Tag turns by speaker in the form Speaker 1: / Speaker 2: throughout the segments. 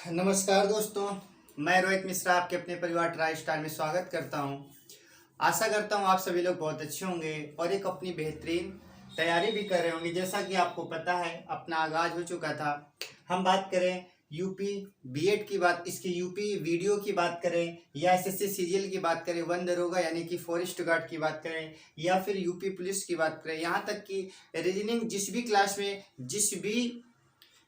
Speaker 1: नमस्कार दोस्तों, मैं रोहित मिश्रा आपके अपने परिवार ट्राई स्टार में स्वागत करता हूं। आशा करता हूं आप सभी लोग बहुत अच्छे होंगे और एक अपनी बेहतरीन तैयारी भी कर रहे होंगे। जैसा कि आपको पता है, अपना आगाज हो चुका था। हम बात करें यूपी बीएड की बात, इसकी यूपी वीडियो की बात करें, या एसएससी सीजीएल की बात करें, वन दरोगा यानी कि फॉरेस्ट गार्ड की बात करें, या फिर यूपी पुलिस की बात करें, यहाँ तक कि रीजनिंग जिस भी क्लास में जिस भी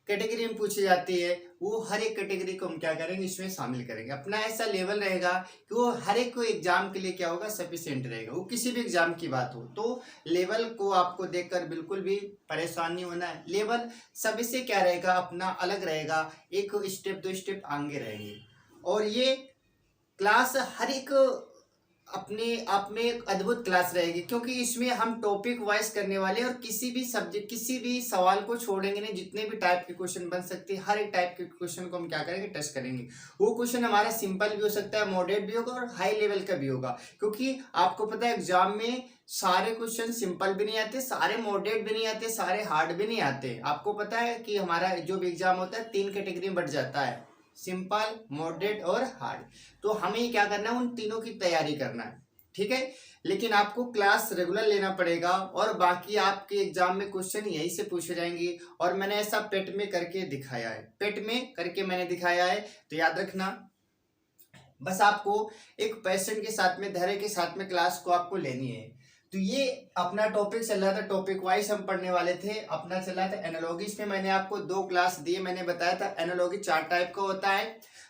Speaker 1: कैटेगरी में पूछी जाती है, वो हर एक कैटेगरी को हम क्या करेंगे, इसमें शामिल करेंगे। अपना ऐसा लेवल रहेगा कि वो हर एक को एग्जाम के लिए क्या होगा, सफिशिएंट रहेगा। वो किसी भी एग्जाम की बात हो तो लेवल को आपको देखकर बिल्कुल भी परेशान नहीं होना है। लेवल सभी से क्या रहेगा, अपना अलग रहेगा, एक स्टेप दो स्टेप आगे रहेंगे। और ये क्लास हर एक अपने आप में एक अद्भुत क्लास रहेगी, क्योंकि इसमें हम टॉपिक वाइज करने वाले हैं और किसी भी सब्जेक्ट किसी भी सवाल को छोड़ेंगे नहीं। जितने भी टाइप के क्वेश्चन बन सकते हैं, हर एक टाइप के क्वेश्चन को हम क्या करेंगे, टेस्ट करेंगे। वो क्वेश्चन हमारा सिंपल भी हो सकता है, मॉडरेट भी होगा और हाई लेवल का भी होगा। क्योंकि आपको पता है एग्जाम में सारे क्वेश्चन सिंपल भी नहीं आते, सारे मॉडरेट भी नहीं आते, सारे हार्ड भी नहीं आते। आपको पता है कि हमारा जो भी एग्जाम होता है 3 कैटेगरी में बट जाता है, सिंपल, मॉडरेट और हार्ड। तो हमें क्या करना है, उन तीनों की तैयारी करना है, ठीक है। लेकिन आपको क्लास रेगुलर लेना पड़ेगा और बाकी आपके एग्जाम में क्वेश्चन यही से पूछे जाएंगे। और मैंने ऐसा पेट में करके दिखाया है, पेट में करके मैंने दिखाया है, तो याद रखना। बस आपको एक पैशन के साथ में, धैर्य के साथ में क्लास को आपको लेनी है। तो ये अपना टॉपिक चल रहा था, टॉपिक वाइज हम पढ़ने वाले थे। अपना चल रहा था एनालॉजीज में। मैंने आपको 2 क्लास दिए। मैंने बताया था एनालॉजी 4 टाइप का होता है।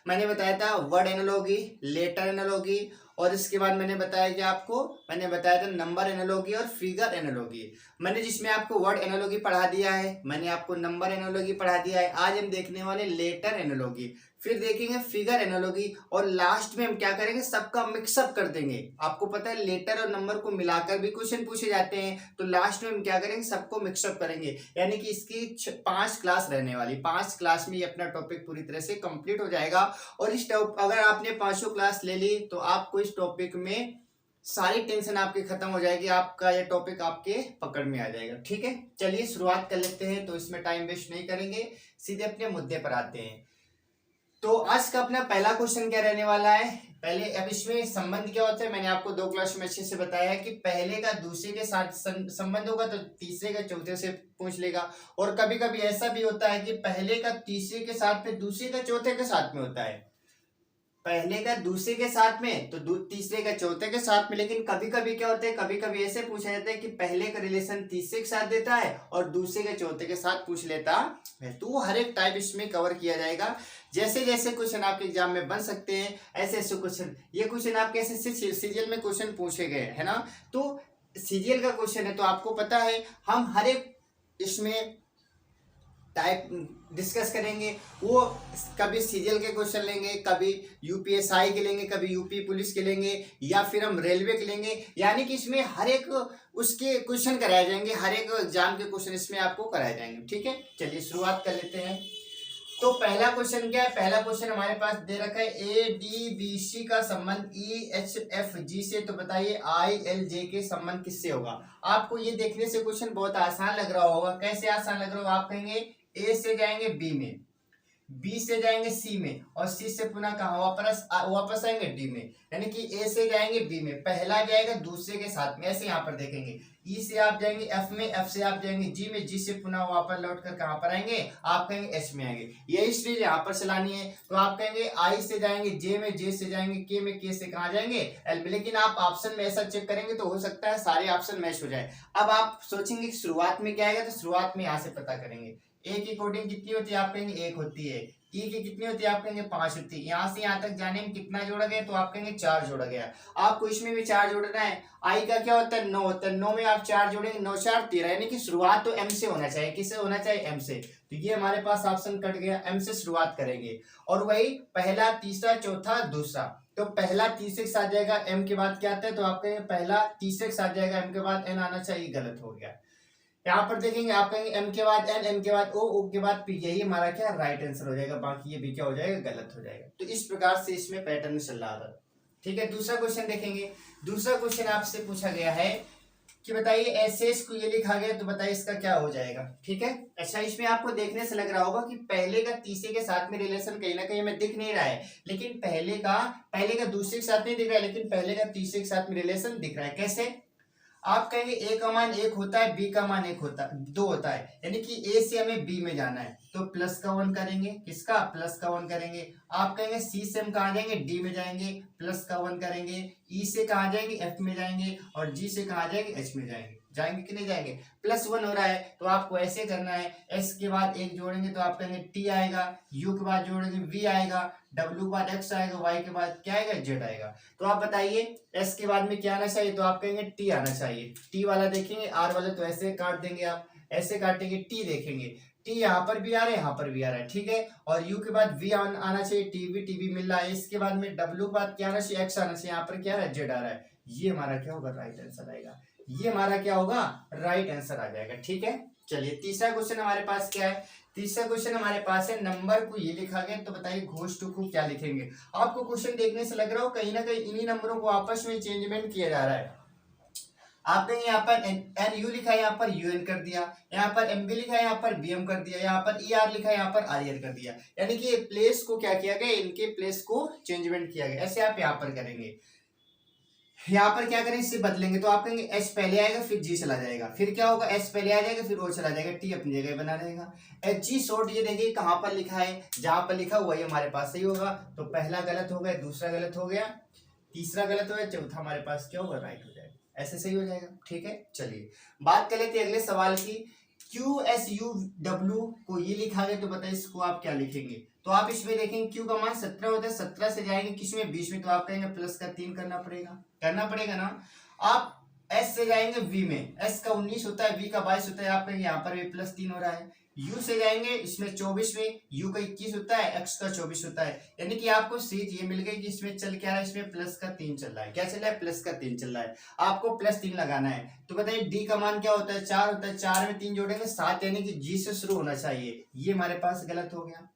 Speaker 1: मैंने बताया था वर्ड एनालॉजी, लेटर एनालॉजी, और इसके बाद मैंने बताया कि आपको मैंने बताया था नंबर एनालॉजी और फिगर एनालॉजी। मैंने जिसमें आपको वर्ड एनालॉजी पढ़ा दिया है, मैंने आपको नंबर एनालॉजी पढ़ा दिया है। आज हम देखने वाले लेटर एनालॉजी, फिर देखेंगे फिगर एनालॉजी, और लास्ट में हम क्या करेंगे, सबका मिक्सअप कर देंगे। आपको पता है लेटर और नंबर को मिलाकर भी क्वेश्चन पूछे जाते हैं, तो लास्ट में हम क्या करेंगे, सबको मिक्सअप करेंगे। यानी कि इसकी 5 क्लास रहने वाली, 5 क्लास में ये अपना टॉपिक पूरी तरह से कंप्लीट हो जाएगा। और इस अगर आपने 5 क्लास ले ली तो आपको इस टॉपिक में सारी टेंशन आपकी खत्म हो जाएगी, आपका ये टॉपिक आपके पकड़ में आ जाएगा, ठीक है। चलिए शुरुआत कर लेते हैं, तो इसमें टाइम वेस्ट नहीं करेंगे, सीधे अपने मुद्दे पर आते हैं। तो आज का अपना पहला क्वेश्चन क्या रहने वाला है, पहले अब इसमें संबंध क्या होता है, मैंने आपको 2 क्लास में अच्छे से बताया है कि पहले का दूसरे के साथ संबंध होगा तो तीसरे का चौथे से पूछ लेगा। और कभी कभी ऐसा भी होता है कि पहले का तीसरे के साथ में, दूसरे का चौथे के साथ में होता है। पहले का दूसरे के साथ में तो तीसरे का चौथे के साथ में। लेकिन कभी कभी क्या होता है, कभी कभी ऐसे पूछा जाता है कि पहले का रिलेशन तीसरे के साथ देता है और दूसरे के चौथे के साथ पूछ लेता है। तो हर एक टाइप इसमें कवर किया जाएगा। जैसे जैसे क्वेश्चन आपके एग्जाम में बन सकते हैं, ऐसे ऐसे क्वेश्चन, ये क्वेश्चन आपके ऐसे सीजीएल में क्वेश्चन पूछे गए है ना। तो सीजीएल का क्वेश्चन है, तो आपको पता है हम हर एक इसमें टाइप डिस्कस करेंगे। वो कभी सीरियल के क्वेश्चन लेंगे, कभी यूपीएसआई के लेंगे, कभी यूपी पुलिस के लेंगे, या फिर हम रेलवे के लेंगे। यानी कि इसमें हर एक उसके क्वेश्चन कराए जाएंगे, हर एक एग्जाम के क्वेश्चन इसमें आपको कराए जाएंगे, ठीक है। चलिए शुरुआत कर लेते हैं। तो पहला क्वेश्चन क्या है, पहला क्वेश्चन हमारे पास दे रखा है एडीबीसी का संबंध ईएचएफजी से। तो बताइए आईएलजे के संबंध किससे होगा। आपको ये देखने से क्वेश्चन बहुत आसान लग रहा होगा। कैसे आसान लग रहा होगा, आप कहेंगे ए से जाएंगे बी में, बी से जाएंगे सी में, और सी से पुनः कहा वापस आएंगे डी में। यानी कि ए से जाएंगे बी में, पहला जाएगा दूसरे के साथ में। ऐसे यहाँ पर देखेंगे ई से आप जाएंगे एफ में, एफ से आप जाएंगे जी में, जी से पुनः वापस लौट कर कहाँ पर आएंगे, आप कहेंगे एच में आएंगे। यही स्ट्रीज यहाँ पर चलानी है। तो आप कहेंगे आई से जाएंगे जे में, जे से जाएंगे के में, के से कहाँ जाएंगे एल में। लेकिन आप ऑप्शन में ऐसा चेक करेंगे तो हो सकता है सारे ऑप्शन मैच हो जाए। अब आप सोचेंगे शुरुआत में क्या आएगा, तो शुरुआत में यहाँ से पता करेंगे। ए की कोडिंग कितनी होती है, आप कहेंगे 1 होती है। ई की कितनी होती है, आप कहेंगे 5 होती है। यहाँ से यहाँ तक जाने में कितना जोड़ा गया, तो आप कहेंगे 4 जोड़ा गया। आपको इसमें भी 4 जोड़ना है। आई का क्या होता है, 9 होता है। 9 में आप 4 जोड़ेंगे, 9 4 13। यानी कि शुरुआत तो एम से होना चाहिए। किससे होना चाहिए, एम से। तो ये हमारे पास ऑप्शन कट गया, एम से शुरुआत करेंगे। और वही पहला, तीसरा, चौथा, दूसरा। तो पहला तीसरे के साथ जाएगा, एम के बाद क्या आता है, तो आप कहेंगे पहला तीसरे के साथ जाएगा, एम के बाद एन आना चाहिए, गलत हो गया। यहाँ पर देखेंगे आप कहेंगे एम के बाद एन, एन के बाद ओ, ओ के बाद पी। यही हमारा क्या राइट आंसर हो जाएगा। बाकी ये भी क्या हो जाएगा, गलत हो जाएगा। तो इस प्रकार से इसमें पैटर्न चल रहा था, ठीक है। दूसरा क्वेश्चन देखेंगे। दूसरा क्वेश्चन आपसे पूछा गया है कि बताइए एसएस को ये लिखा गया तो बताइए इसका क्या हो जाएगा। ठीक है, अच्छा इसमें आपको देखने से लग रहा होगा कि पहले का तीसरे के साथ में रिलेशन कहीं ना कहीं हमें दिख नहीं रहा है, लेकिन पहले का दूसरे के साथ नहीं दिख रहा है, लेकिन पहले का तीसरे के साथ में रिलेशन दिख रहा है। कैसे? आप कहेंगे ए का मान 1 होता है, बी का मान 2 होता है, यानी कि ए से हमें बी में जाना है तो प्लस का 1 करेंगे, किसका? प्लस का 1 करेंगे। आप कहेंगे सी से हम कहाँ जाएंगे? डी में जाएंगे, प्लस का 1 करेंगे। ई से कहाँ जाएंगे? एफ में जाएंगे। और जी से कहाँ जाएंगे? एच में जाएंगे। जाएंगे कि नहीं जाएंगे? प्लस 1 हो रहा है तो आपको ऐसे करना है, एस के बाद 1 जोड़ेंगे तो आप कहेंगे टी आएगा, यू के बाद जोड़ेंगे वी आएगा, डब्ल्यू के बाद एक्स आएगा, वाई के बाद क्या आएगा? जेड आएगा। तो आप बताइए एस के बाद में क्या आना चाहिए? तो आप कहेंगे टी आना चाहिए। टी वाला देखेंगे, आर वाला तो ऐसे काट देंगे, आप ऐसे काटेंगे, टी देखेंगे, टी यहाँ पर भी आ रहा है, यहाँ पर भी आ रहा है। ठीक है, और यू के बाद वी आना चाहिए, टी वी मिल रहा है। इसके बाद में डब्ल्यू के बाद क्या आना चाहिए? एक्स आना चाहिए, यहाँ पर क्या आ रहा है? जेड आ रहा है। ये हमारा क्या होगा? राइट आंसर आएगा। ये हमारा क्या होगा? राइट आंसर आ जाएगा। ठीक है, चलिए तीसरा क्वेश्चन हमारे पास क्या है? तीसरा क्वेश्चन हमारे पास है, नंबर को ये लिखा गया तो बताइए घोष टू को क्या लिखेंगे। आपको क्वेश्चन देखने से लग रहा हो कहीं ना कहीं इन्हीं नंबरों को आपस में चेंजमेंट किया जा रहा है। आपने यहाँ पर एन यू लिखा है, यहाँ पर यू एन कर दिया, यहाँ पर एम बी लिखा है, यहाँ पर बी एम कर दिया, यहाँ पर ई आर लिखा है, यहाँ पर आर एन कर दिया, यानी कि प्लेस को क्या किया गया? इनके प्लेस को चेंजमेंट किया गया। ऐसे आप यहाँ पर करेंगे, यहाँ पर क्या करें? इससे बदलेंगे तो आप कहेंगे एच पहले आएगा फिर जी चला जाएगा, फिर क्या होगा? एच पहले आ जाएगा फिर ओ चला जाएगा, टी अपनी जगह बना रहेगा। एच जी शॉर्ट ये देखिए कहाँ पर लिखा है, जहां पर लिखा हुआ है हमारे पास सही होगा, तो पहला गलत हो गया, दूसरा गलत हो गया, तीसरा गलत हो गया, चौथा हमारे पास क्या होगा? राइट हो जाएगा। ऐसे सही हो जाएगा। ठीक है, चलिए बात कर लेते हैं अगले सवाल की। क्यू एस यू डब्ल्यू को ये लिखा गया तो बताइए इसको आप क्या लिखेंगे। तो आप इसमें देखेंगे क्यू का मान 17 होता है, 17 से जाएंगे किसमें? 20 में, तो आप कहेंगे प्लस का 3 करना पड़ेगा ना। आप एस से जाएंगे वी में, एस का 19 होता है, वी का 22 होता है, आप कहेंगे यहाँ पर भी प्लस 3 हो रहा है। यू से जाएंगे इसमें 24 में, यू का 21 होता है, एक्स का 24 होता है, यानी कि आपको सीध ये मिल गई कि इसमें चल क्या रहा है? इसमें प्लस का 3 चल रहा है। क्या चल रहा है? प्लस का 3 चल रहा है। आपको प्लस 3 लगाना है तो बताइए डी का मान क्या होता है? 4 होता है, 4 में 3 जोड़ेंगे 7, यानी कि जी से शुरू होना चाहिए। ये हमारे पास गलत हो गया।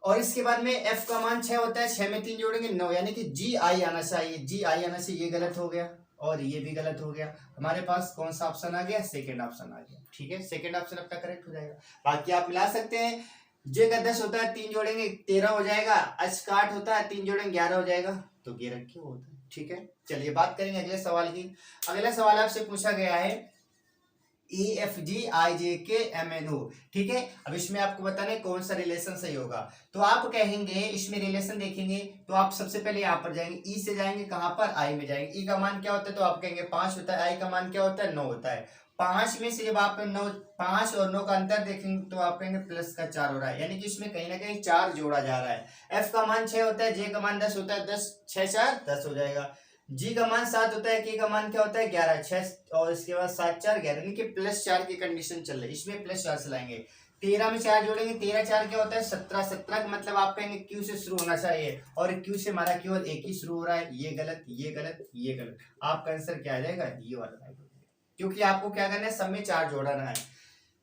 Speaker 1: और इसके बाद में एफ का मान 6 होता है, 6 में 3 जोड़ेंगे 9, यानी कि जी आई आना चाहिए, जी आई आना चाहिए, ये गलत हो गया और ये भी गलत हो गया। हमारे पास कौन सा ऑप्शन आ गया? सेकंड ऑप्शन आ गया। ठीक है, सेकंड ऑप्शन अपना करेक्ट हो जाएगा। बाकी आप मिला सकते हैं, जे का 10 होता है, 3 जोड़ेंगे 13 हो जाएगा, एच का 8 होता है, 3 जोड़ेंगे 11 हो जाएगा, तो ये रखिए होता है। ठीक है, चलिए बात करेंगे अगले सवाल की। अगला सवाल आपसे पूछा गया है ई एफ जी आई जे के एम एन ओ। ठीक है, अब इसमें आपको बताना है कौन सा रिलेशन सही होगा। तो आप कहेंगे इसमें रिलेशन देखेंगे तो आप सबसे पहले यहाँ पर जाएंगे, ई से जाएंगे कहाँ पर? आई में जाएंगे। ई का मान क्या होता है? तो आप कहेंगे 5 होता है, आई का मान क्या होता है? 9 होता है। 5 में से जब आप 9, 5 और 9 का अंतर देखेंगे तो आप कहेंगे प्लस का 4 हो रहा है, यानी कि इसमें कहीं ना कहीं 4 जोड़ा जा रहा है। एफ का मान 6 होता है, जे का मान 10 होता है, 10 6 4 10 हो जाएगा। जी का मान 7 होता है, के का मान क्या होता है? 11 6 और इसके बाद 7 4 11, यानी कि प्लस 4 की कंडीशन चल रही है, इसमें प्लस 4 चलाएंगे। 13 में 4 जोड़ेंगे, 13 4 क्या होता है? 17, 17 का मतलब आप कहेंगे क्यू से शुरू होना चाहिए, और क्यू से हमारा केवल एक ही शुरू हो रहा है। ये गलत, ये गलत, ये गलत। आपका आंसर क्या आ जाएगा? ये वाला राइट हो जाएगा, क्योंकि आपको क्या करना है? सब में 4 जोड़ना है।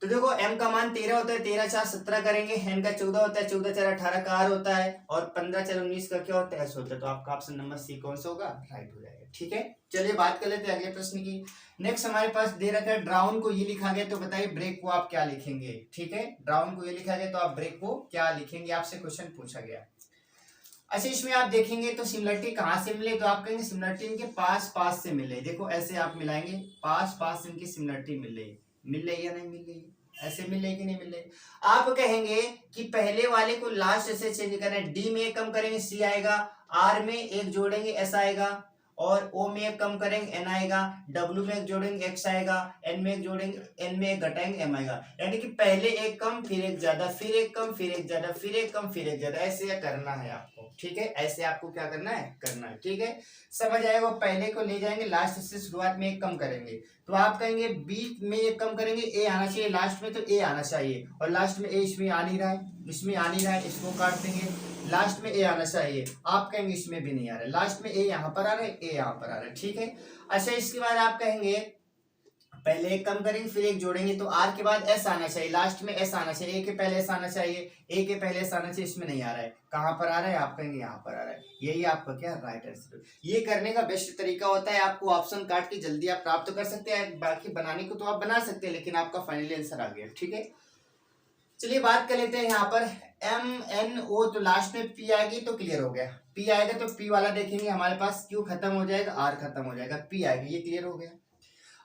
Speaker 1: तो देखो एम का मान 13 होता है, 13 4 17 करेंगे, एन का 14 होता है, 14 4 18 का आर होता है, और 15 4 19 का क्या होता है? एस होता है। तो आपका ऑप्शन नंबर सी कौन सा होगा? राइट हो जाएगा। ठीक है, चलिए बात कर लेते हैं अगले प्रश्न की। नेक्स्ट हमारे पास दे रखा है ड्राउन को ये लिखा गया तो बताइए ब्रेक को आप क्या लिखेंगे। ठीक है, ड्राउन को ये लिखा गया तो आप ब्रेक को क्या लिखेंगे? आपसे क्वेश्चन पूछा गया। अच्छा, इसमें आप देखेंगे तो सिमिलरिटी कहाँ से मिले? तो आप कहेंगे सिमिलरिटी इनके पास पास से मिल रही। देखो ऐसे आप मिलाएंगे, पास पास इनकी सिमिलरिटी मिल रही या नहीं मिल रही? ऐसे मिल रही कि नहीं मिल रही? आप कहेंगे कि पहले वाले को लास्ट से चेंज करना है, डी में एक कम करेंगे सी आएगा, आर में एक जोड़ेंगे एस आएगा, और ओ में एक कम करेंगे एन आएगा, डब्ल्यू में एक जोड़ेंगे एक्स आएगा, एन में एक जोड़ेंगे, एन में एक घटाएंगे एम आएगा। यानी कि पहले एक कम फिर एक ज्यादा, फिर एक कम फिर एक ज्यादा, फिर एक कम फिर एक ज्यादा, ऐसे करना है आपको। ठीक है, ऐसे आपको क्या करना है? ठीक है, समझ आएगा। पहले को ले जाएंगे, लास्ट से शुरुआत में एक कम करेंगे, तो आप कहेंगे बी में एक कम करेंगे, ए आना चाहिए लास्ट में, तो ए आना चाहिए, और लास्ट में ए इसमें आ नहीं रहा है, इसमें आ नहीं रहा है, इसको काट देंगे, लास्ट में ए आना चाहिए, आप कहेंगे इसमें भी नहीं आ रहा है, लास्ट में ए यहाँ पर आ रहा है, ए यहाँ पर आ रहा है। ठीक है, अच्छा इसके बाद आप कहेंगे पहले एक कम करेंगे फिर एक जोड़ेंगे तो आर के बाद एस आना चाहिए, लास्ट में एस आना चाहिए, ए के पहले एस आना चाहिए, ए के पहले एस आना चाहिए, इसमें नहीं आ रहा है। कहाँ पर आ रहा है? आप कहेंगे यहाँ पर आ रहा है। यही आपका क्या राइट आंसर। ये करने का बेस्ट तरीका होता है, आपको ऑप्शन काट के जल्दी आप प्राप्त कर सकते हैं, बाकी बनाने को तो आप बना सकते हैं लेकिन आपका फाइनली आंसर आ गया। ठीक है, चलिए बात कर लेते हैं यहाँ पर MNO, तो लास्ट में P आएगी तो क्लियर हो गया। P आएगा तो P वाला देखेंगे हमारे पास, Q खत्म हो जाएगा, R खत्म हो जाएगा, P आएगा, ये क्लियर हो गया।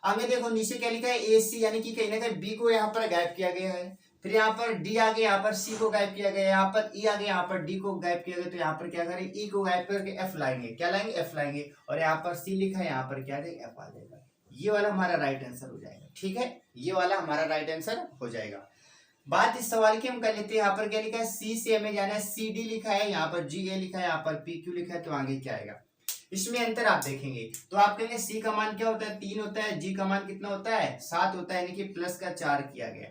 Speaker 1: आगे देखो नीचे क्या लिखा है AC, यानी कि कहीं ना कहीं B को यहाँ पर गायब किया गया है, फिर यहाँ पर D आ गया, यहाँ पर C को गायब किया गया, यहाँ पर E आ गया, यहाँ पर D को गायब किया गया, तो यहाँ पर क्या करें E को गायब करके F लाएंगे, क्या लाएंगे? F लाएंगे, और यहाँ पर C लिखा है, यहाँ पर क्या देगा? F आ जाएगा। ये वाला हमारा राइट आंसर हो जाएगा। ठीक है, ये वाला हमारा राइट आंसर हो जाएगा। बात इस सवाल की हम कर लेते हैं। यहाँ पर क्या लिखा है? C से हमें जाना है, CD लिखा है, यहाँ पर GA लिखा है, यहाँ पर PQ लिखा है, तो आगे क्या आएगा? इसमें अंतर आप देखेंगे तो आप कहेंगे C का मान क्या होता है? 3 होता है, G का मान कितना होता है? 7 होता है, यानी कि प्लस का 4 किया गया।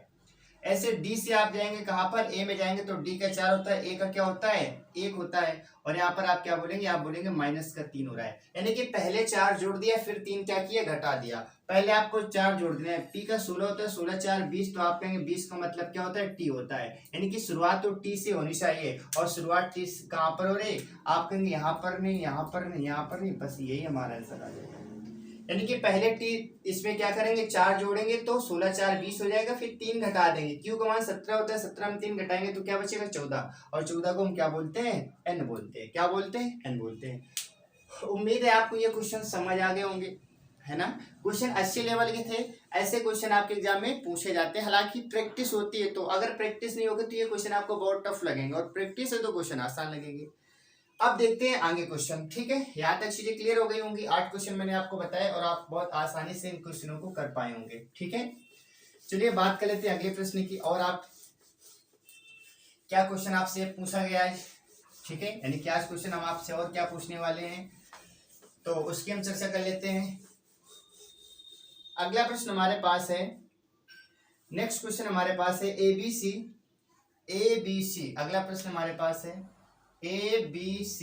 Speaker 1: ऐसे D से आप जाएंगे कहाँ पर? A में जाएंगे तो D का 4 होता है, A का क्या होता है? 1 होता है, और यहाँ पर आप क्या बोलेंगे? आप बोलेंगे माइनस का 3 हो रहा है, यानी कि पहले 4 जोड़ दिया फिर 3 क्या किया? घटा दिया। पहले आपको 4 जोड़ देना है, P का 16 होता है, 16 4 20, तो आप कहेंगे 20 का मतलब क्या होता है? T होता है, यानी कि शुरुआत तो T से होनी चाहिए, और शुरुआत T कहाँ पर हो रही? आप कहेंगे यहाँ पर नहीं, यहाँ पर नहीं, यहाँ पर नहीं, बस यही हमारा आंसर आ जाएगा। यानी कि पहले T इसमें क्या करेंगे? 4 जोड़ेंगे तो 16 4 20 हो जाएगा, फिर 3 घटा देंगे, Q का मान 17 होता है, 17 में 3 घटाएंगे तो क्या बचेगा? 14, और 14 को हम क्या बोलते हैं? N बोलते हैं। क्या बोलते हैं? N बोलते हैं। उम्मीद है आपको ये क्वेश्चन समझ आ गए होंगे, है ना? क्वेश्चन अच्छे लेवल के थे, ऐसे क्वेश्चन आपके एग्जाम में पूछे जाते हैं, हालांकि प्रैक्टिस होती है, तो अगर प्रैक्टिस नहीं होगी तो ये क्वेश्चन आपको बहुत टफ लगेंगे, और प्रैक्टिस है तो क्वेश्चन आसान लगेंगे। अब देखते हैं आगे क्वेश्चन। ठीक है, यहाँ तक चीजें क्लियर हो गई होंगी। 8 क्वेश्चन मैंने आपको बताए और आप बहुत आसानी से इन क्वेश्चनों को कर पाए होंगे। ठीक है, चलिए बात कर लेते हैं अगले प्रश्न की, और आप क्या क्वेश्चन आपसे पूछा गया है। ठीक है, यानी क्या क्वेश्चन हम आपसे और क्या पूछने वाले हैं, तो उसकी हम चर्चा कर लेते हैं। अगला प्रश्न हमारे पास है, नेक्स्ट क्वेश्चन हमारे पास है ABC। अगला प्रश्न हमारे पास है ABC।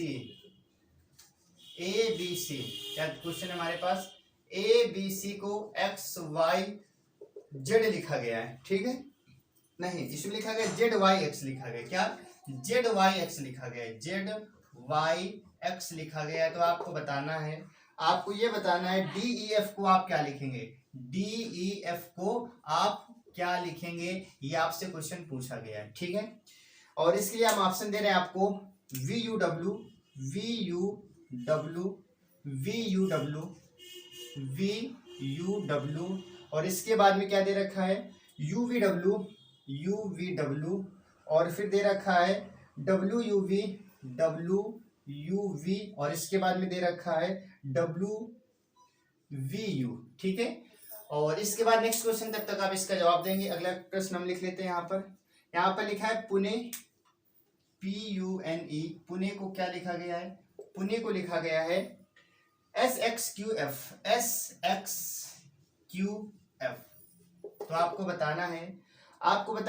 Speaker 1: क्या क्वेश्चन है हमारे पास? ABC को XYZ लिखा गया है। ठीक है, नहीं, इसमें लिखा गया ZYX लिखा गया। क्या? ZYX लिखा गया है, ZYX लिखा गया है। तो आपको बताना है, आपको ये बताना है DEF को आप क्या लिखेंगे? DEF को आप क्या लिखेंगे? ये आपसे क्वेश्चन पूछा गया है। ठीक है, और इसके लिए हम ऑप्शन दे रहे हैं आपको VUW, और इसके बाद में क्या दे रखा है? UVW, और फिर दे रखा है WUV, और इसके बाद में दे रखा है WVU। ठीक है, और इसके बाद नेक्स्ट क्वेश्चन, तब तक आप इसका जवाब देंगे। अगला प्रश्न हम लिख लेते हैं। यहाँ पर लिखा है पुणे, PUNE, पुणे को क्या लिखा गया है? पुणे को लिखा गया है SXQF। तो आपको बताना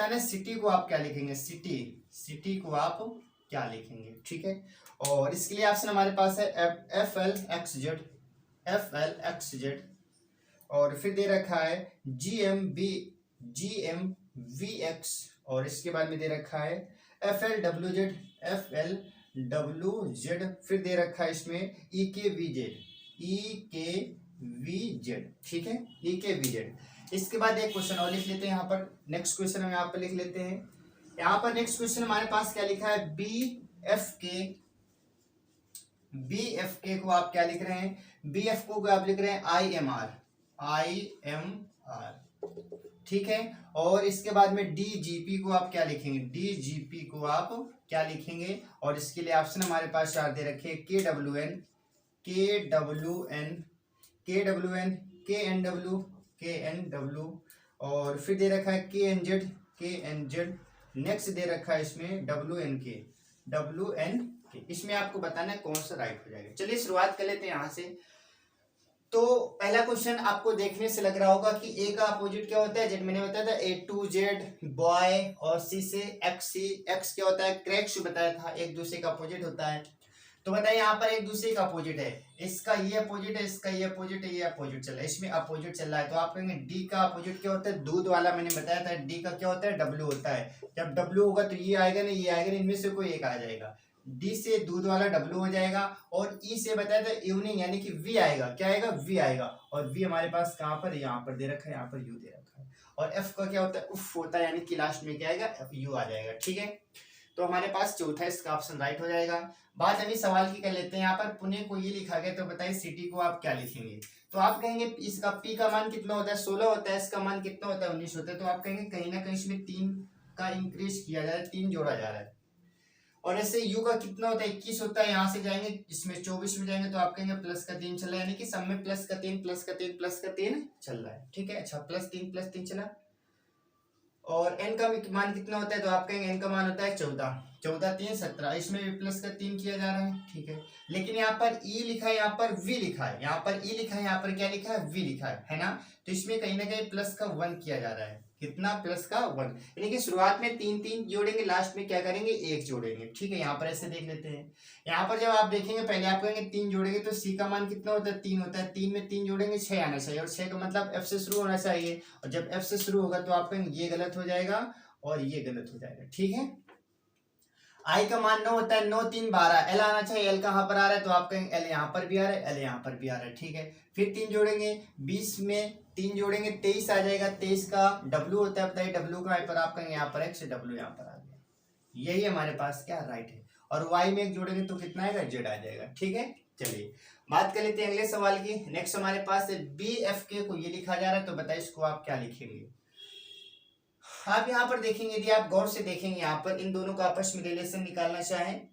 Speaker 1: है सिटी को आप क्या लिखेंगे? सिटी को आप क्या लिखेंगे? ठीक है, और इसके लिए ऑप्शन हमारे पास है FLXZ, और फिर दे रखा है GMVX, और इसके बाद में दे रखा है FLWZ, फिर दे रखा है इसमें EKVZ। ठीक है, EKVZ। इसके बाद एक क्वेश्चन और लिख लेते हैं। यहाँ पर नेक्स्ट क्वेश्चन हम यहाँ पर लिख लेते हैं। यहाँ पर नेक्स्ट क्वेश्चन हमारे पास क्या लिखा है? BFK को आप क्या लिख रहे हैं? BF को आप लिख रहे हैं IMR। ठीक है, और इसके बाद में DGP को आप क्या लिखेंगे? DGP को आप क्या लिखेंगे? और इसके लिए ऑप्शन हमारे पास 4 दे रखे हैं KWN, और फिर दे रखा है KNZ, नेक्स्ट दे रखा है इसमें WNK। इसमें आपको बताना है कौन सा राइट हो जाएगा। चलिए शुरुआत कर लेते हैं यहाँ से। तो पहला क्वेश्चन आपको देखने से लग रहा होगा कि A का अपोजिट क्या होता है? जेड, मैंने बताया था A to Z बॉय, और C से X क्या होता है? क्रैक्स बताया था, एक दूसरे का अपोजिट होता है। तो बताइए यहाँ पर एक दूसरे का अपोजिट है, इसका ये अपोजिट है, इसका ये अपोजिट है, ये अपोजिट चल रहा है, इसमें अपोजिट चल रहा है, तो आप कहेंगे डी का अपोजिट क्या होता है, दूध वाला मैंने बताया था, डी का क्या होता है, डब्ल्यू होता है। जब डब्ल्यू होगा तो ये आएगा ना, ये आएगा ना, इनमें से कोई एक आ जाएगा। डी से दूध वाला डब्ल्यू हो जाएगा, और ई से बताया था इवनिंग यानी कि वी आएगा, क्या आएगा, वी आएगा। और वी हमारे पास कहाँ पर, यहाँ पर दे रखा है, यहाँ पर यू दे रखा है। और एफ का क्या होता है, उफ होता है, यानी कि लास्ट में क्या आएगा, यू आ जाएगा। ठीक है, तो हमारे पास चौथा इसका ऑप्शन राइट हो जाएगा। बात अभी सवाल की कर लेते हैं। यहाँ पर पुणे को ये लिखा गया, तो बताइए सिटी को आप क्या लिखेंगे। तो आप कहेंगे इसका पी का मान कितना होता है, 16 होता है, इसका मान कितना होता है, 19 होता है। तो आप कहेंगे कहीं ना कहीं इसमें 3 का इंक्रीज किया जा रहा है, 3 जोड़ा जा रहा है। और ऐसे यू का कितना होता है, 21 होता है, यहाँ से जाएंगे इसमें 24 में जाएंगे, तो आप कहेंगे प्लस का 3 चल रहा है, यानी कि सब में प्लस का 3 प्लस का 3 प्लस का 3 चल रहा है। ठीक है, अच्छा प्लस 3 चला। और एन का मान कितना होता है, तो आप कहेंगे एन का मान होता है 14, 14 3 17, इसमें भी प्लस का 3 किया जा रहा है। ठीक है, लेकिन यहाँ पर ई लिखा है, यहाँ पर वी लिखा है, यहाँ पर ई लिखा है, यहाँ पर क्या लिखा है, वी लिखा है ना। तो इसमें कहीं ना कहीं प्लस का 1 किया जा रहा है, कितना, प्लस का 1, यानी कि शुरुआत में 3 जोड़ेंगे, लास्ट में क्या करेंगे, 1 जोड़ेंगे। ठीक है, यहाँ पर ऐसे देख लेते हैं। यहाँ पर जब आप देखेंगे, पहले आप कहेंगे 3 जोड़ेंगे, तो सी का मान कितना होता है, 3 होता है, 3 में 3 जोड़ेंगे 6 आना चाहिए, और 6 का मतलब एफ से शुरू होना चाहिए, और जब एफ से शुरू होगा तो आप कहेंगे ये गलत हो जाएगा और ये गलत हो जाएगा। ठीक है, आई का मान 9 होता है, 9 3 12, एल आना चाहिए, एल कहाँ पर आ रहा है, तो आप कहेंगे एल यहाँ पर भी आ रहा है, एल यहाँ पर भी आ रहा है। ठीक है, फिर 3 जोड़ेंगे, 20 में 3 जोड़ेंगे 23 आ जाएगा, 23 का डब्ल्यू होता है, बताइए डब्ल्यू का पर आप कहेंगे यहाँ पर एक्स, डब्ल्यू यहाँ पर आ गया, यही हमारे पास क्या राइट है। और वाई में एक जोड़ेंगे तो कितना आएगा, जेड आ जाएगा। ठीक है, चलिए बात कर लेते हैं अगले सवाल की। नेक्स्ट हमारे पास है बी एफ के को ये लिखा जा रहा है, तो बताइए इसको आप क्या लिखेंगे। आप यहाँ पर देखेंगे, यदि आप गौर से देखेंगे, यहाँ पर इन दोनों का आपस में रिलेशन निकालना चाहें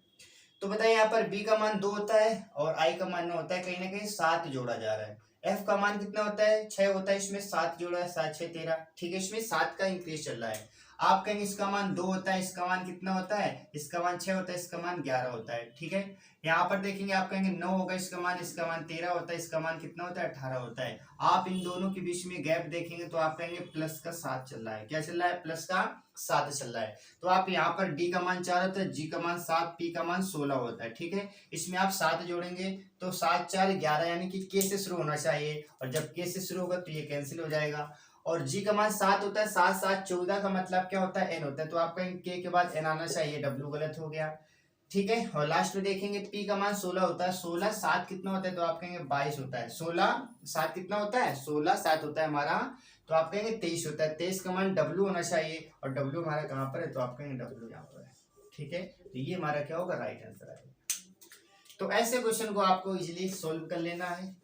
Speaker 1: तो बताइए यहाँ पर बी का मान 2 होता है और आई का मान 9 होता है, कहीं ना कहीं 7 जोड़ा जा रहा है। एफ का मान कितना होता है, 6 होता है, इसमें 7 जोड़ा है, 7 6 13। ठीक है, इसमें 7 का इंक्रीज चल रहा है। आप कहेंगे इसका मान 2 होता है, इसका मान कितना होता है, इसका मान 6 होता है, इसका मान 11 होता है। ठीक है, यहाँ पर देखेंगे, आप कहेंगे 9 होगा, इसका मान 13 होता है, इसका मान कितना होता है, 18 होता है। आप इन दोनों के बीच में गैप देखेंगे तो आप कहेंगे प्लस का 7 चल रहा है, क्या चल रहा है, प्लस का 7 चल रहा है। तो आप यहाँ पर डी का मान 4 होता है, जी का मान 7, पी का मान 16 होता है। ठीक है, इसमें आप 7 जोड़ेंगे तो 7 4 11, यानी कि के से शुरू होना चाहिए, और जब के से शुरू होगा तो ये कैंसिल हो जाएगा। और जी का मान 7 होता है, 7 7 14 का मतलब क्या होता है, एन होता है, तो आपका के के बाद एन आना चाहिए, डब्ल्यू गलत हो गया। ठीक है, और लास्ट में देखेंगे पी का मान 16 होता है, 16 7 कितना होता है, तो आप कहेंगे 22 होता है, 16 7 कितना होता है, 16 7 होता है हमारा, तो आप कहेंगे 23 होता है। 23 का मान डब्ल्यू होना चाहिए, और डब्ल्यू हमारा कहाँ पर है, तो आप कहेंगे डब्ल्यू यहाँ पर है। ठीक है, तो ये हमारा क्या होगा, राइट आंसर आएगा। तो ऐसे क्वेश्चन को आपको इजीली सोल्व कर लेना है,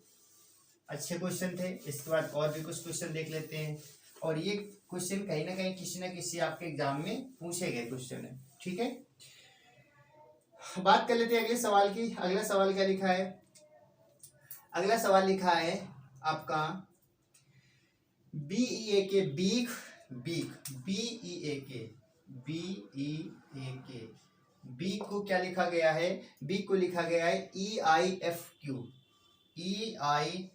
Speaker 1: अच्छे क्वेश्चन थे। इसके बाद और भी कुछ क्वेश्चन देख लेते हैं, और ये क्वेश्चन कहीं ना किसी आपके एग्जाम में पूछे गए क्वेश्चन है। ठीक है, बात कर लेते हैं अगले सवाल की। अगला सवाल क्या लिखा है, अगला सवाल लिखा है आपका बीईए के बीक, बीक बीईए के बीईए बी को क्या लिखा गया है, बी को लिखा गया है EIFQ, EIFQ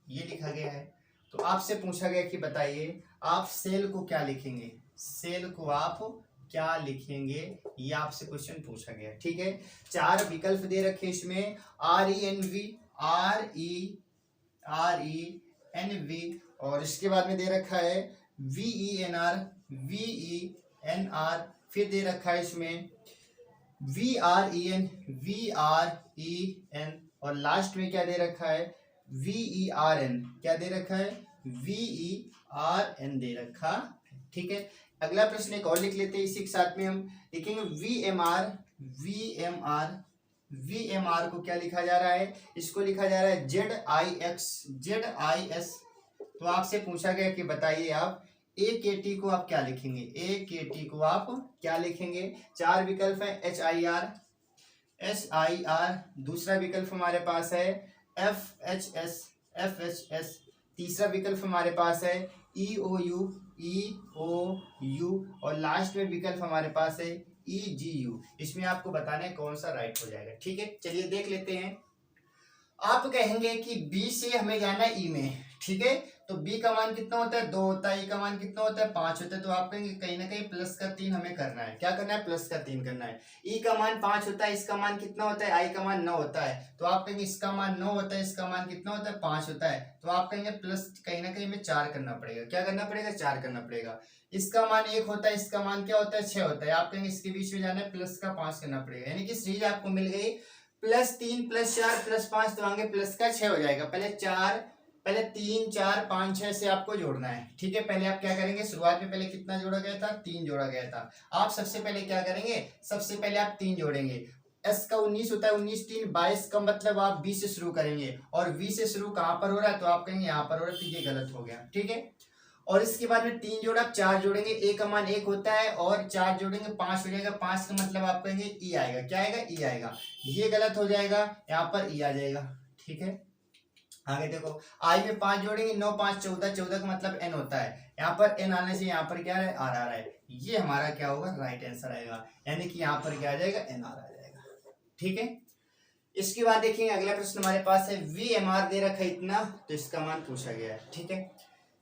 Speaker 1: ये लिखा गया है। तो आपसे पूछा गया कि बताइए आप सेल को क्या लिखेंगे, सेल को आप क्या लिखेंगे, ये आपसे क्वेश्चन पूछा गया। ठीक है, 4 विकल्प दे रखे इसमें, RENV, और इसके बाद में दे रखा है VENR, फिर दे रखा है इसमें VREN, और लास्ट में क्या दे रखा है, VERN, क्या दे रखा है, VERN दे रखा। ठीक है, अगला प्रश्न एक और लिख लेते हैं, इसी के साथ में हम लिखेंगे VMR को क्या लिखा जा रहा है, इसको लिखा जा रहा है ZIS। तो आपसे पूछा गया कि बताइए आप AKT को आप क्या लिखेंगे, AKT को आप क्या लिखेंगे। 4 विकल्प है, HIR, दूसरा विकल्प हमारे पास है FHS, तीसरा विकल्प हमारे पास है EOU, और लास्ट में विकल्प हमारे पास है EGU। इसमें आपको बताना है कौन सा राइट हो जाएगा। ठीक है, चलिए देख लेते हैं। आप कहेंगे कि बी से हमें जाना है ई में, ठीक है। तो b का मान कितना होता है 2 होता है, e का मान कितना होता है 5 होता है। तो आप कहेंगे कहीं ना कहीं प्लस का 3 हमें करना है। क्या करना है प्लस का 3 करना है। e का मान 5 होता है, इसका मान कितना होता है i का मान 9 होता है। तो आप कहेंगे इसका मान 9 होता है, इसका मान कितना होता है 5 होता है। तो आप कहेंगे प्लस कहीं ना कहीं में 4 करना पड़ेगा। क्या करना पड़ेगा 4 करना पड़ेगा। इसका मान 1 होता है, इसका मान क्या होता है 6 होता है। आप कहेंगे इसके बीच में जाना है प्लस का 5 करना पड़ेगा। यानी कि सीरीज आपको मिल गई +3 +4 +5 तो आगे प्लस का 6 हो जाएगा। पहले 3 4 5 6 से आपको जोड़ना है। ठीक है, पहले आप क्या करेंगे शुरुआत में पहले कितना जोड़ा गया था 3 जोड़ा गया था। आप सबसे पहले क्या करेंगे सबसे पहले आप 3 जोड़ेंगे। s का 19 होता है, 19 3 22 का मतलब आप 20 से शुरू करेंगे। और 20 से शुरू कहाँ पर हो रहा है तो आप कहेंगे यहाँ पर हो रहा है, तो ये गलत हो गया। ठीक है, और इसके बाद में 3 जोड़ा 4 जोड़ेंगे। a का मान 1 होता है और 4 जोड़ेंगे 5 हो जाएगा। 5 का मतलब आप कहेंगे e आएगा। क्या आएगा e आएगा। ये गलत हो जाएगा, यहाँ पर e आ जाएगा। ठीक है, आगे देखो आई में 5 जोड़ेंगे 9 5 14, 14 का मतलब n होता है। यहाँ पर n आने से यहाँ पर क्या है आर आ रहा है। ये हमारा क्या होगा राइट आंसर आएगा। यानी कि यहाँ पर क्या आ जाएगा एन आर आ जाएगा। ठीक है, इसके बाद देखेंगे अगला प्रश्न हमारे पास है VMR दे रखा है इतना, तो इसका मान पूछा गया है। ठीक है,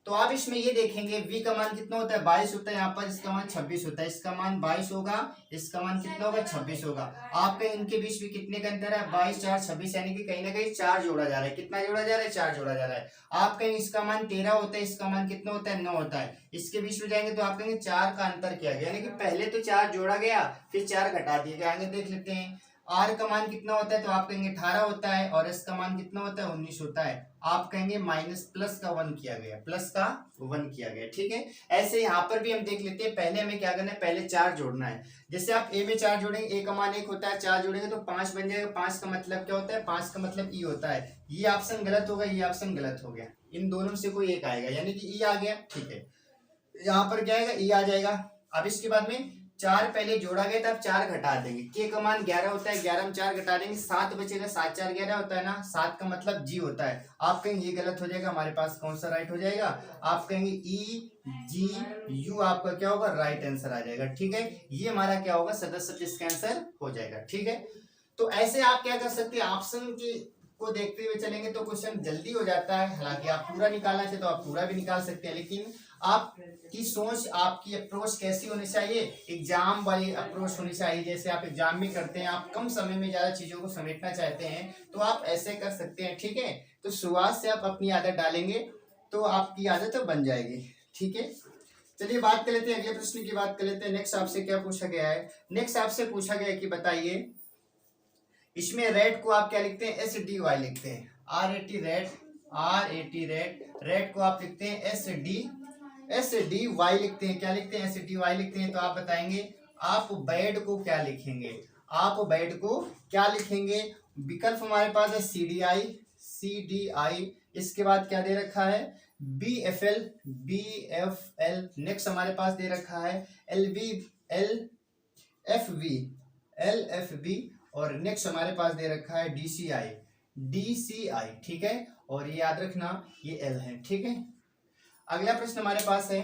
Speaker 1: तो आप इसमें ये देखेंगे v का मान कितना होता है 22 होता है। यहाँ पर इसका मान 26 होता है। इसका मान 22 होगा, इसका मान कितना होगा 26 होगा। आपके इनके बीच में कितने का अंतर है 22 4 26, यानी कि कहीं ना कहीं 4 जोड़ा जा रहा है। कितना जोड़ा जा रहा है 4 जोड़ा जा रहा है। आप कहेंगे इसका मान 13 होता है, इसका मान कितना होता है 9 होता है। इसके बीच में जाएंगे तो आप कहेंगे 4 का अंतर किया गया, यानी कि पहले तो 4 जोड़ा गया फिर 4 घटा दिया गया। आगे देख लेते हैं r का मान कितना होता है तो आप कहेंगे 18 होता है और s का मान कितना होता है 19 होता है। आप कहेंगे माइनस प्लस का 1 किया गया, प्लस का 1 किया गया। ठीक है, ऐसे यहाँ पर भी हम देख लेते हैं। पहले हमें क्या करना है पहले 4 जोड़ना है। जैसे आप a में 4 जोड़ेंगे, a का मान 1 होता है, 4 जोड़ेंगे तो 5 बन जाएगा। 5 का मतलब क्या होता है 5 का मतलब e होता है। ये ऑप्शन गलत होगा, ये ऑप्शन गलत हो गया। इन दोनों से कोई एक आएगा, यानी कि e आ गया। ठीक है, यहाँ पर क्या आएगा e आ जाएगा। अब इसके बाद में 4 पहले जोड़ा गया था, अब 4 घटा देंगे। के का मान 11 होता है, 11 में 4 घटा देंगे 7 बचेगा। 7 4 11 होता है ना, 7 का मतलब जी होता है। आप कहेंगे ये गलत हो जाएगा, हमारे पास कौन सा राइट हो जाएगा। आप कहेंगे ई जी यू, आपका क्या होगा राइट आंसर आ जाएगा। ठीक है, ये हमारा क्या होगा सदस्य इसका आंसर हो जाएगा। ठीक है, तो ऐसे आप क्या कर सकते हैं ऑप्शन की को देखते हुए चलेंगे तो क्वेश्चन जल्दी हो जाता है। हालांकि आप पूरा निकालना चाहे तो आप पूरा भी निकाल सकते हैं, लेकिन आपकी सोच आपकी अप्रोच कैसी होनी चाहिए एग्जाम वाली अप्रोच होनी चाहिए। जैसे आप एग्जाम में करते हैं, आप कम समय में ज्यादा चीजों को समेटना चाहते हैं तो आप ऐसे कर सकते हैं। ठीक है, तो शुरुआत से आप अपनी आदत डालेंगे तो आपकी आदत बन जाएगी। ठीक है, चलिए बात कर लेते हैं अगले प्रश्न की बात कर लेते हैं। नेक्स्ट आपसे क्या पूछा गया है। नेक्स्ट आपसे पूछा गया है कि बताइए इसमें रेड को आप क्या लिखते हैं SDY लिखते हैं। RAT रेड, रेड को आप लिखते हैं SDY लिखते हैं। क्या लिखते हैं SDY लिखते हैं। तो आप बताएंगे आप बैड को क्या लिखेंगे, आप बैड को क्या लिखेंगे। विकल्प हमारे पास है CDI, इसके बाद क्या दे रखा है BFL। नेक्स्ट हमारे पास दे रखा है LFV और नेक्स्ट हमारे पास दे रखा है DCI। ठीक है, और ये याद रखना ये L है। ठीक है, अगला प्रश्न हमारे पास है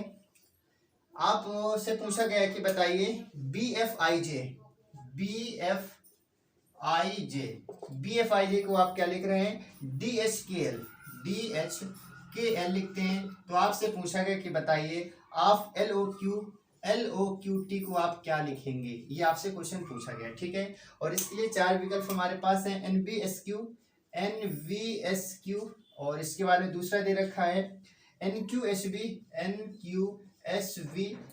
Speaker 1: आपसे पूछा गया है कि बताइए BFIJ को आप क्या लिख रहे हैं DHKL लिखते हैं। तो आपसे पूछा गया कि बताइए आप LOQT को आप क्या लिखेंगे, ये आपसे क्वेश्चन पूछा गया। ठीक है, और इसके लिए 4 विकल्प हमारे पास है NVSQ और इसके बाद में दूसरा दे रखा है NQSV।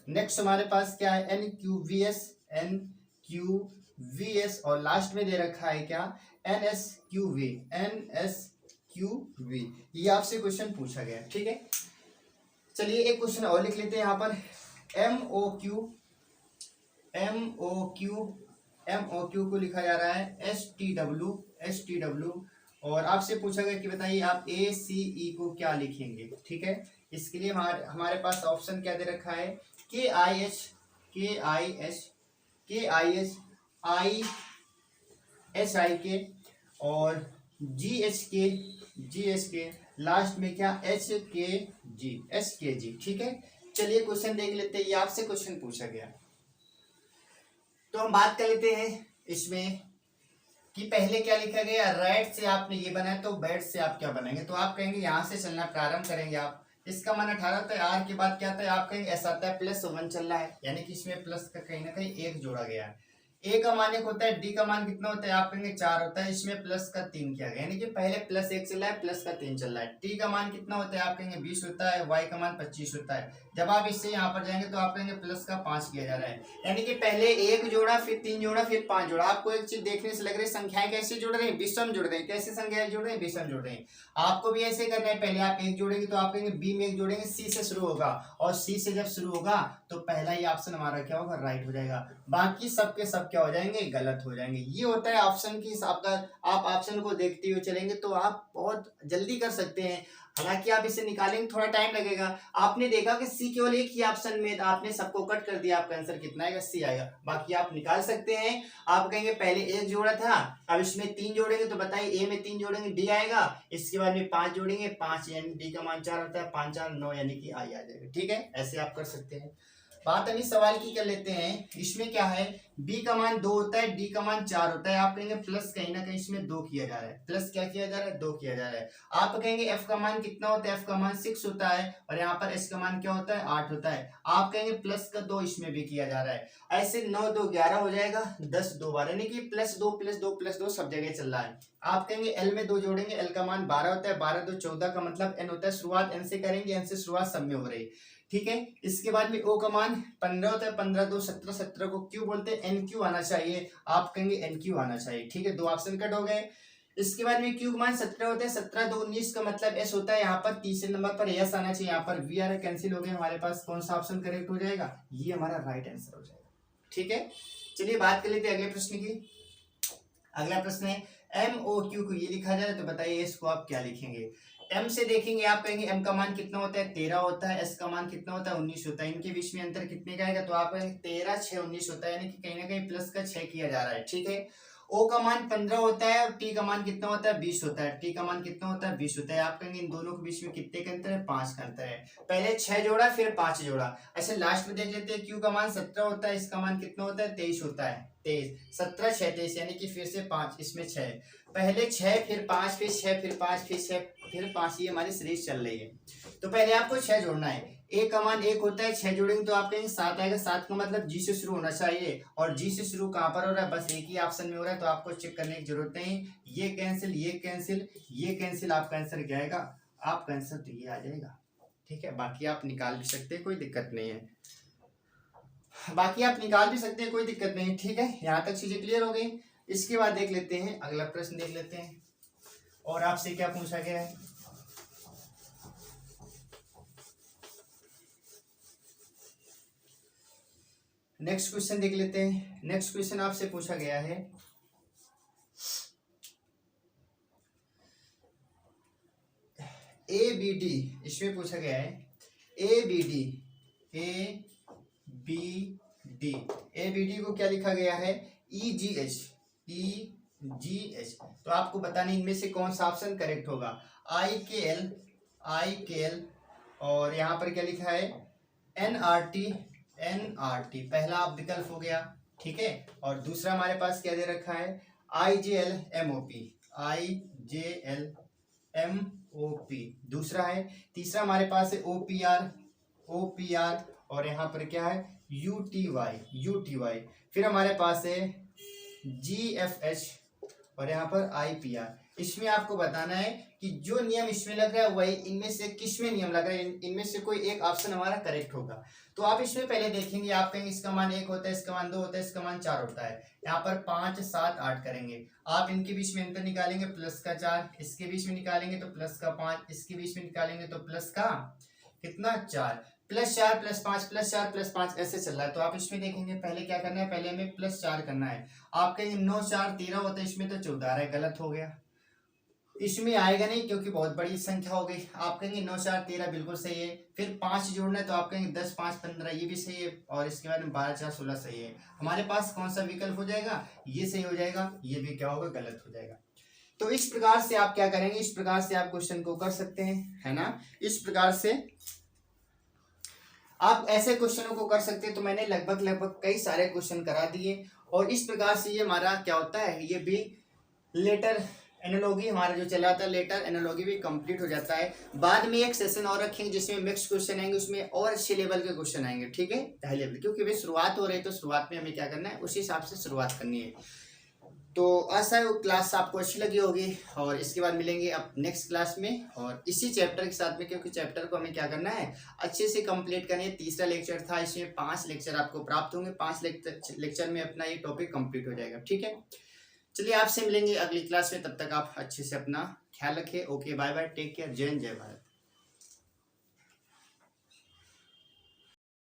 Speaker 1: नेक्स्ट हमारे पास क्या है NQVS और लास्ट में दे रखा है क्या NSQV। ये आपसे क्वेश्चन पूछा गया। ठीक है, चलिए एक क्वेश्चन और लिख लेते हैं यहाँ पर MOQ को लिखा जा रहा है STW और आपसे पूछा गया कि बताइए आप ACE को क्या लिखेंगे। ठीक है, इसके लिए हमारे पास ऑप्शन क्या दे रखा है KIH और GHK लास्ट में क्या SKG। ठीक है, चलिए क्वेश्चन देख लेते हैं। ये आपसे क्वेश्चन पूछा गया तो हम बात कर लेते हैं इसमें कि पहले क्या लिखा गया, राइट से आपने ये बनाया तो बैट से आप क्या बनाएंगे, तो आप कहेंगे यहाँ से चलना प्रारंभ करेंगे आप, इसका मान 18 होता है, आर के बाद क्या आता है आप कहेंगे ऐसा आता है +1 चल रहा है, यानी कि इसमें प्लस का कहीं ना कहीं एक जोड़ा गया है। ए का मान 1 होता है, डी का मान कितना होता है आप कहेंगे 4 होता है, इसमें प्लस का 3 किया गया, यानी कि पहले +1 चल रहा है, प्लस का 3 चल रहा है। टी का मान कितना होता है आप कहेंगे 20 होता है, वाई का मान 25 होता है। जब आप इससे यहाँ पर जाएंगे तो आप कहेंगे प्लस का 5 किया जा रहा है, यानी कि पहले एक जोड़ा, फिर 3 जोड़ा, फिर 5 जोड़ा। आपको एक चीज देखने से लग रही है संख्याएं कैसे जुड़ रही है, विषम जुड़ रही है। कैसे संख्याएं जुड़ रही है, विषम जुड़ रही है। आपको भी ऐसे करना है, पहले आप एक जोड़ेंगे तो आप कहेंगे बी में एक जोड़ेंगे, सी से शुरू होगा, और सी से जब शुरू होगा तो पहला ही ऑप्शन हमारा क्या होगा, राइट हो जाएगा। बाकी सबके सब क्या हो जाएंगे, गलत हो जाएंगे। ये होता है ऑप्शन की, आपका आप ऑप्शन को देखते हुए चलेंगे तो आप बहुत जल्दी कर सकते हैं। हालांकि आप इसे निकालेंगे थोड़ा टाइम लगेगा। आपने देखा कि सी केवल एक ही ऑप्शन में, आपने सबको कट कर दिया, आपका आंसर कितना आएगा, सी आएगा। बाकी आप निकाल सकते हैं। आप कहेंगे पहले एक जोड़ा था, अब इसमें 3 जोड़ेंगे तो बताइए ए में 3 जोड़ेंगे डी आएगा, इसके बाद में 5 जोड़ेंगे 5, यानी डी का मान 4 होता है, 5 4 9, यानी कि आई आ जाएगा। ठीक है, ऐसे आप कर सकते हैं। बात अभी सवाल की कर लेते हैं। इसमें क्या है, बी का मान 2 होता है, डी का मान 4 होता है। आप कहेंगे प्लस कहीं ना कहीं इसमें 2 किया जा रहा है, प्लस क्या किया जा रहा है, 2 किया जा रहा है। आप कहेंगे एफ का मान कितना होता है, एफ का मान 6 होता है, और यहाँ पर एस का मान क्या होता है, 8 होता है। आप कहेंगे प्लस का 2 इसमें भी किया जा रहा है। ऐसे 9 2 11 हो जाएगा, 10 2 12, यानी कि +2 सब जगह चल रहा है। आप कहेंगे एल में 2 जोड़ेंगे, एल का मान 12 होता है, 12 2 14 का मतलब एन होता है। शुरुआत एन से करेंगे, एन से शुरुआत सब में हो रही है। ठीक है, इसके बाद में ओ का मान 15 होता है, 15 2 17, 17 को क्यू बोलते हैं, एन क्यू आना चाहिए। आप कहेंगे एन क्यू आना चाहिए। ठीक है, 2 ऑप्शन कट हो गए। इसके बाद में क्यू का मान 17 होता है, 17 2 19 का मतलब एस होता है। यहाँ पर तीसरे नंबर पर एस आना चाहिए, यहाँ पर वी आ रहा है, कैंसिल हो गया। हमारे पास कौन सा ऑप्शन करेक्ट हो जाएगा, ये हमारा राइट आंसर हो जाएगा। ठीक है, चलिए बात कर लेते हैं अगले प्रश्न की। अगला प्रश्न है एम ओ क्यू को ये लिखा जाए तो बताइए इसको आप क्या लिखेंगे। एम से देखेंगे, आप कहेंगे एम का मान कितना होता है, 13 होता है। एस का मान कितना होता है, 19 होता है। इनके बीच में अंतर कितने का आएगा, तो आप कहेंगे 13 6 19 होता है, यानी कि कहीं ना कहीं प्लस का 6 किया जा रहा है। ठीक है, ओ का मान 15 होता है, और टी का मान कितना होता है, 20 होता है। टी का मान कितना होता है, 20 होता है। आप कहेंगे इन दोनों के बीच में कितने का अंतर है, 5 का अंतर है। पहले 6 जोड़ा, फिर 5 जोड़ा। ऐसे लास्ट में देख लेते हैं, क्यू का मान 17 होता है, इसका मान कितना होता है, 23 होता है। 23 17 6 23, यानी कि फिर से 5, इसमें 6, पहले 6 फिर 5 फिर 6 फिर 5 फिर 6 फिर 5, ये हमारी सीरीज चल रही है। तो पहले आपको 6 जोड़ना है। ए का मान 1 होता है, 6 जोड़ेंगे तो आप कहेंगे 7 आएगा। 7 का मतलब जी से शुरू होना चाहिए, और जी से शुरू कहाँ पर हो रहा है, बस एक ही ऑप्शन में हो रहा है, तो आपको चेक करने की जरूरत नहीं। ये कैंसिल, ये कैंसिल, ये कैंसिल, आपका आंसर क्या आएगा, आपका आंसर तो ये आ जाएगा। ठीक है, बाकी आप निकाल भी सकते हैं, कोई दिक्कत नहीं है। बाकी आप निकाल भी सकते हैं, कोई दिक्कत नहीं। ठीक है, यहाँ तक चीजें क्लियर हो गई। इसके बाद देख लेते हैं अगला प्रश्न, देख लेते हैं और आपसे क्या पूछा गया है। नेक्स्ट क्वेश्चन देख लेते हैं। नेक्स्ट क्वेश्चन आपसे पूछा गया है ए बी डी, इसमें पूछा गया है A B D, A B D, A B D को क्या लिखा गया है, ई जी एच, ई जी एच। तो आपको बताना इनमें से कौन सा ऑप्शन करेक्ट होगा। आई के एल, और यहाँ पर क्या लिखा है, N R T, N R T, पहला विकल्प हो गया। ठीक है, और दूसरा हमारे पास क्या दे रखा है, I J L M O P, I J L M O P दूसरा है। तीसरा हमारे पास है O P R, O P R, और यहाँ पर क्या है, U T Y, U T Y. फिर हमारे पास है जी एफ एच, और यहाँ पर आई पी आर। इसमें आपको बताना है कि जो नियम इसमें लग रहा है वही इनमें से किसमें नियम लग रहा है, इनमें से कोई एक ऑप्शन हमारा करेक्ट होगा। तो आप इसमें पहले देखेंगे, आप कहेंगे इसका मान 1 होता है, इसका मान 2 होता है, इसका मान 4 होता है। यहाँ पर 5 7 8 करेंगे, आप इनके बीच में अंतर निकालेंगे, प्लस का 4, इसके बीच में निकालेंगे तो प्लस का 5, इसके बीच में निकालेंगे तो प्लस का कितना 4, +4 +5 +4 +5 ऐसे चल रहा है। तो आप इसमें देखेंगे पहले क्या करना है, पहले हमें +4 करना है। आप कहेंगे 9 4 13 होता है, इसमें तो 14 आ रहा है, गलत हो गया, इसमें आएगा नहीं क्योंकि बहुत बड़ी संख्या हो गई। आप कहेंगे 9 4 13 बिल्कुल सही है। फिर 5 जोड़ना है तो आप कहेंगे 10 5 15, ये भी सही है, और इसके बाद में 12 4 16 सही है। हमारे पास कौन सा विकल्प हो जाएगा, ये सही हो जाएगा, ये भी क्या होगा, गलत हो जाएगा। तो इस प्रकार से आप क्या करेंगे, इस प्रकार से आप क्वेश्चन को कर सकते हैं, है ना। इस प्रकार से आप ऐसे क्वेश्चनों को कर सकते हैं। तो मैंने लगभग कई सारे क्वेश्चन करा दिए, और इस प्रकार से ये हमारा क्या होता है, ये भी लेटर एनालॉजी हमारा जो चला था, लेटर एनालॉजी भी कंप्लीट हो जाता है। बाद में एक सेशन और रखेंगे जिसमें मिक्स क्वेश्चन आएंगे, उसमें और अच्छे लेवल के क्वेश्चन आएंगे, ठीक है, हाई लेवल, क्योंकि भाई शुरुआत हो रही है तो शुरुआत में हमें क्या करना है, उसी हिसाब से शुरुआत करनी है। तो आशा है वो क्लास आपको अच्छी लगी होगी, और इसके बाद मिलेंगे अब नेक्स्ट क्लास में और इसी चैप्टर के साथ में, क्योंकि चैप्टर को हमें क्या करना है, अच्छे से कंप्लीट करनी है। तीसरा लेक्चर था, इसमें 5 लेक्चर आपको प्राप्त होंगे, 5 लेक्चर में अपना ये टॉपिक कंप्लीट हो जाएगा, ठीक है। चलिए आपसे मिलेंगे अगली क्लास में, तब तक आप अच्छे से अपना ख्याल रखें। Okay, bye bye, take care, Jai Hind, जय भारत।